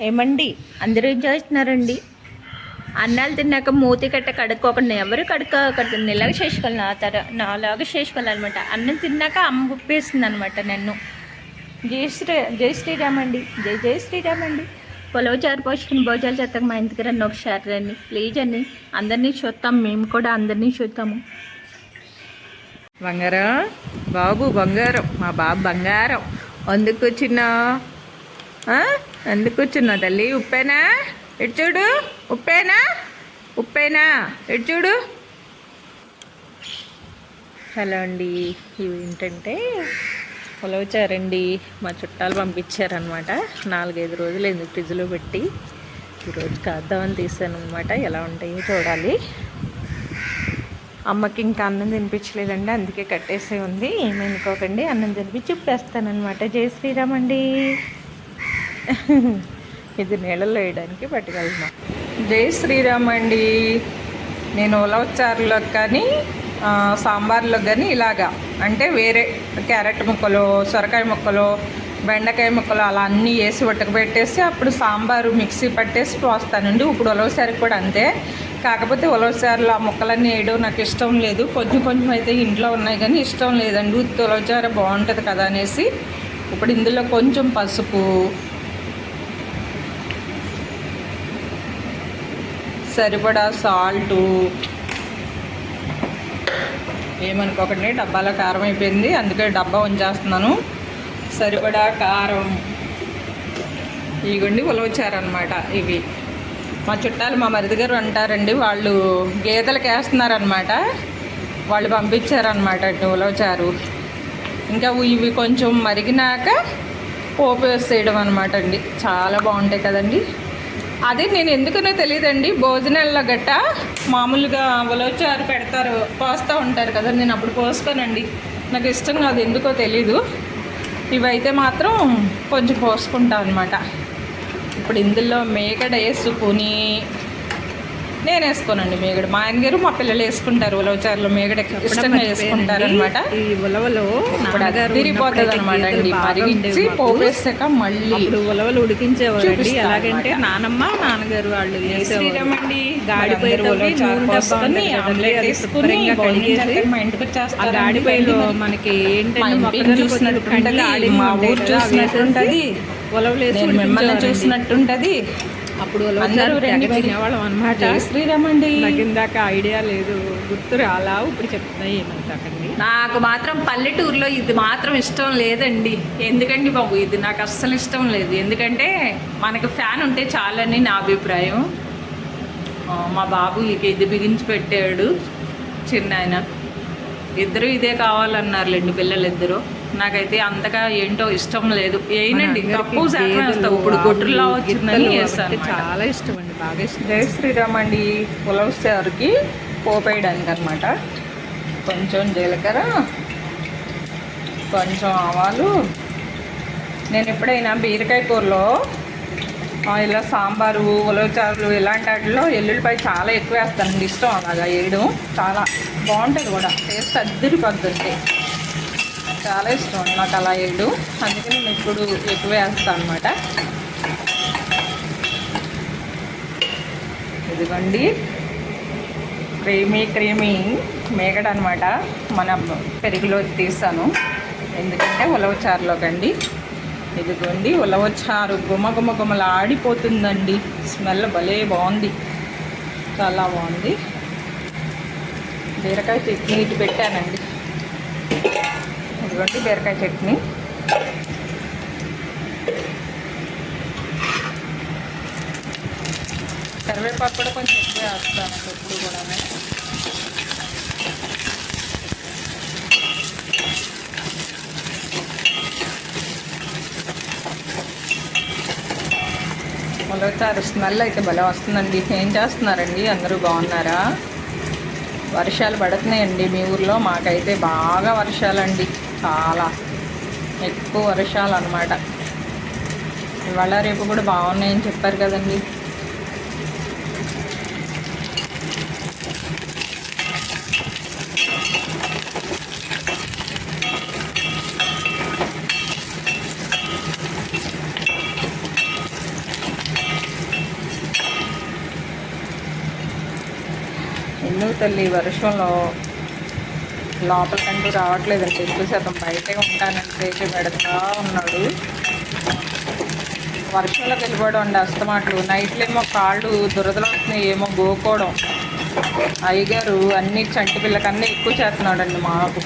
ఏమండి అందరూ ఏం చేస్తున్నారండి? అన్నాలు తిన్నాక మూతి కట్ట కడుక్కోకుండా ఎవరు కడుక్కోకండి. ఇలాగ చేసుకోవాలి, నాలాగా చేసుకోవాలన్నమాట. అన్నం తిన్నాక అమ్మ ఉప్పేస్తుంది అనమాట నన్ను. జై శ్రీరామ్ అండి, జై జై శ్రీరామ్ అండి. పొలవచారు పోషకుని భోజనాలు చేస్తాక మా ఇంటికి రండి ఒకసారి రండి ప్లీజ్ అండి. అందరినీ చూస్తాం, మేము కూడా అందరినీ చూస్తాము. బంగారం బాబు, బంగారం మా బాబు బంగారం. అందుకు వచ్చినా ఎందుకు వచ్చినా తల్లి? ఉప్పేనా? ఇటు చూడు. ఉప్పేనా? ఉప్పేనా? ఇటు చూడు. హలో అండి, ఇవి ఏంటంటే పొలవచారండి. మా చుట్టాలు పంపించారనమాట. 4-5 రోజులు ఎందుకు ఫ్రిడ్జ్లో పెట్టి ఈరోజు కాద్దామని తీసాను అనమాట. ఎలా ఉంటాయో చూడాలి. అమ్మకి ఇంకా అన్నం తినిపించలేదండి, అందుకే కట్టేసే ఉంది. ఏమనుకోకండి, అన్నం తినిపించి ఉప్పేస్తానమాట. జై శ్రీరామ్ అండి. ఇది నీళ్ళలో వేయడానికి పట్టుకెళ్తున్నా. జై శ్రీరామ్ అండి. నేను ఉలవచారులో కానీ సాంబార్లో కానీ ఇలాగా అంటే వేరే క్యారెట్ ముక్కలు, సొరకాయ ముక్కలు, బెండకాయ ముక్కలు అలా అన్నీ వేసి ఉడకబెట్టేసి అప్పుడు సాంబారు మిక్సీ పట్టేసి పోస్తానండి. ఇప్పుడు ఉలవచారుకి కూడా అంతే. కాకపోతే ఉలవచారులో ఆ ముక్కలన్నీ వేయడం నాకు ఇష్టం లేదు. కొంచెం కొంచెం అయితే ఇంట్లో ఉన్నాయి కానీ ఇష్టం లేదండి. ఉత్తి ఉలవచారు బాగుంటుంది కదా అనేసి ఇప్పుడు ఇందులో కొంచెం పసుపు, సరిపడా సాల్టు, ఏమనుకోకండి డబ్బాలో కారం అయిపోయింది అందుకే డబ్బా ఉంచేస్తున్నాను. సరిపడా కారం, ఇగోండి ఉలవచారనమాట. ఇవి మా చుట్టాలు మా మరిది గారు అంటారండి, వాళ్ళు గేదెలకు వేస్తున్నారనమాట. వాళ్ళు పంపించారనమాట ఉలవచారు. ఇంకా ఇవి కొంచెం మరిగినాక పోపు వేసేయడం అనమాట అండి. చాలా బాగుంటాయి కదండి. అదే నేను ఎందుకనో తెలియదండి, భోజనాల్లో గట్ట మామూలుగా ఉలవచారు పెడతారు, పోస్తూ ఉంటారు కదా, నేను అప్పుడు పోసుకోనండి. నాకు ఇష్టం కాదు, ఎందుకో తెలీదు. ఇవైతే మాత్రం కొంచెం పోసుకుంటాను అనమాట. ఇప్పుడు ఇందులో మేగడ వేసుకుని నేను వేసుకోనండి మేగడ. మా ఆయన గారు మా పిల్లలు వేసుకుంటారు ఉలవచారులో మేగడ ఇష్టంగా వేసుకుంటారు అనమాట. ఈ ఉలవలు తిరిగిపోతుంది అనమాట అండి. మరిగించి పోపేసాక మళ్ళీ ఉలవలు ఉడికించేవారు. ఎలాగంటే నానమ్మ నాన్నగారు వాళ్ళు వేసేవారండి. గాడిపైలో గాడిపైలో మనకి ఏంటంటే మా ఊరు చూసినట్టుంటది, ఉలవలేసి మిమ్మల్ని చూసినట్టుంటది. అప్పుడు తినేవాళ్ళం అనమాట. శ్రీరామ్ అండి. నాకు ఇందాక ఐడియా లేదు, గుర్తు రాలా, ఇప్పుడు చెప్తున్నాయి ఏమంటాకండి. నాకు మాత్రం పల్లెటూరులో ఇది మాత్రం ఇష్టం లేదండి. ఎందుకండి బాబు, ఇది నాకు అస్సలు ఇష్టం లేదు. ఎందుకంటే మనకు ఫ్యాన్ ఉంటే చాలని నా అభిప్రాయం. మా బాబు ఇది బిగించి పెట్టాడు చిన్న ఆయన. ఇద్దరు ఇదే కావాలన్నారులేండి పిల్లలిద్దరూ. నాకైతే అంతగా ఏంటో ఇష్టం లేదు. ఏనండి తప్పు వేస్తావు, ఇప్పుడు గొడ్డులా వచ్చిందని వేస్తాను. చాలా ఇష్టం అండి, బాగా ఇష్టం. జై శ్రీరామ్ అండి. ఉలవచారుకి పోపేయడానికి అనమాట. కొంచెం జీలకర్ర, కొంచెం ఆవాలు. నేను ఎప్పుడైనా బీరకాయ కూరలో ఇలా సాంబారు, ఉలవచారులు ఇలాంటి వాటిలో ఎల్లుల్లిపాయ చాలా ఎక్కువ వేస్తానండి. ఇష్టం అలాగా వేయడం, చాలా బాగుంటుంది కూడా. టేస్ట్ అద్దరిపోద్దంటే చాలా ఇష్టం నాకు అలా వేయడం. అందుకే నేను ఇప్పుడు ఎక్కువ వేస్తాను అనమాట. ఇదిగోండి క్రీమీ మేగడ అనమాట. మన పెరుగులో తీసాను, ఎందుకంటే ఉలవచారులోకండి. ఇదిగోండి ఉలవచారు గుమగుమలాడిపోతుందండి. స్మెల్ భలే బాగుంది, చాలా బాగుంది. బీరకాయ చట్నీ ఇటు పెట్టానండి. ఇదిగోండి బీరకాయ చట్నీ. కరివేపాకు కూడా కొంచెం ఎక్కువ వేస్తానండి ఎప్పుడు కూడా. ఉలవచారు స్మెల్ అయితే భలే వస్తుందండి. ఏం చేస్తున్నారండి, అందరూ బాగున్నారా? వర్షాలు పడుతున్నాయండి మీ ఊర్లో? మాకైతే బాగా వర్షాలండి, చాలా ఎక్కువ వర్షాలు అన్నమాట. ఇవాళ రేపు కూడా బాగున్నాయని చెప్పారు కదండి. మన్ను తల్లి వర్షంలో లోపలికంటూ రావట్లేదండి. ఎక్కువ శాతం బయటే ఉంటానని చేసి పెడతా ఉన్నాడు. వర్షంలోకి వెళ్ళిపోవడం అండి అస్తమాట్లు. నైట్లో ఏమో కాళ్ళు దురదలు వస్తున్నాయి, ఏమో గోకోవడం. అయ్యగారు అన్ని చంటి పిల్లకన్నా ఎక్కువ చేస్తున్నాడండి మాకు.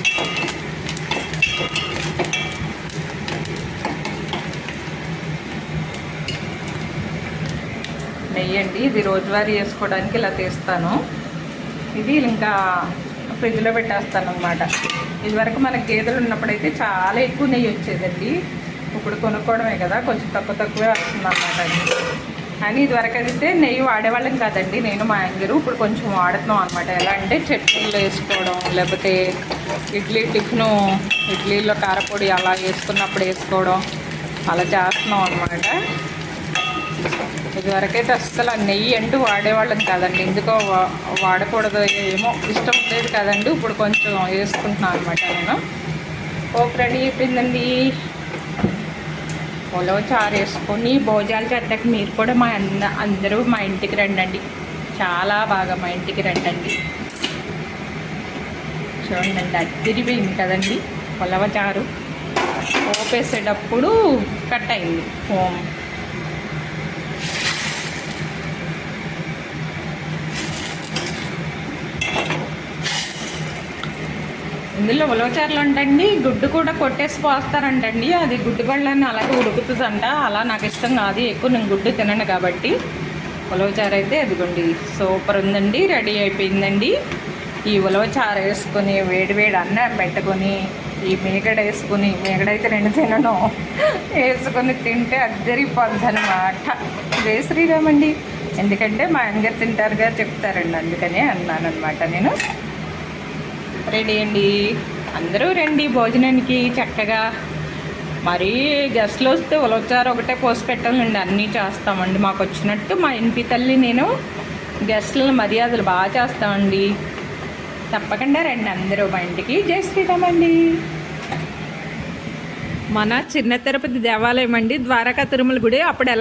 నెయ్యి అండి, ఇది రోజువారీ వేసుకోవడానికి ఇలా తీస్తాను. ఇది ఇంకా ఫ్రిడ్జ్లో పెట్టేస్తాను అనమాట. ఇదివరకు మనకి గేదెలు ఉన్నప్పుడైతే చాలా ఎక్కువ నెయ్యి వచ్చేదండి. ఇప్పుడు కొనుక్కోవడమే కదా, కొంచెం తక్కువే వస్తుంది అన్నమాట. కానీ ఇదివరకు అయితే నెయ్యి వాడేవాళ్ళం కాదండి, నేను మా ఆయనగారు. ఇప్పుడు కొంచెం వాడుతున్నాం అనమాట. ఎలా అంటే చట్నీలో వేసుకోవడం, లేకపోతే ఇడ్లీలో కారపొడి అలా వేసుకున్నప్పుడు వేసుకోవడం, అలా చేస్తున్నాం అనమాట. ఇదివరకైతే అస్సలు నెయ్యి అంటూ వాడేవాళ్ళం కాదండి. ఎందుకో వాడకూడదు, ఏమో ఇష్టం ఉండేది కాదండి. ఇప్పుడు కొంచెం వేసుకుంటున్నాను అనమాట నేను. పోపు రెడీ అయిపోయిందండి. ఉలవ చారు వేసుకొని భోజనాలు చేద్దాక మీరు కూడా అందరూ మా ఇంటికి రండి. చాలా బాగా మా ఇంటికి రండి. చూడండి అదిరిపోయింది కదండి ఉలవ చారు. పోపేసేటప్పుడు కట్ అయింది ఫోమ్. ఇందులో ఉలవచారులు అంటండి గుడ్డు కూడా కొట్టేసి పోస్తారంటండి. అది గుడ్డు పళ్ళని అలాగే ఉడుకుతుందంట. అలా నాకు ఇష్టం కాదు, ఎక్కువ నేను గుడ్డు తినను కాబట్టి. ఉలవచారు అయితే అదిగోండి సూపర్ ఉందండి, రెడీ అయిపోయిందండి. ఈ ఉలవచారు వేసుకొని వేడి అన్నం పెట్టుకొని ఈ మేగడ వేసుకుని, మేగడైతే నేను తినను, వేసుకొని తింటే అద్దరిపోద్ది అనమాట. జై శ్రీరామ్ అండి. ఎందుకంటే మా ఆయనగారు తింటారుగా చెప్తారండి, అందుకనే అన్నాను అనమాట నేను. రెడీ అండి, అందరూ రండి భోజనానికి చక్కగా. మరీ గెస్ట్లు వస్తే ఉలవచారు ఒకటే పోసి పెట్టాలండి, అన్నీ చేస్తామండి. మాకు వచ్చినట్టు మా ఇంటి తల్లి నేను గెస్ట్ల మర్యాదలు బాగా చేస్తామండి. తప్పకుండా రండి అందరూ మా ఇంటికి. జై శ్రీరామ్ అండి. మన చిన్న తిరుపతి దేవాలయం అండి, ద్వారకా తిరుమల గుడి. అప్పుడు ఎలా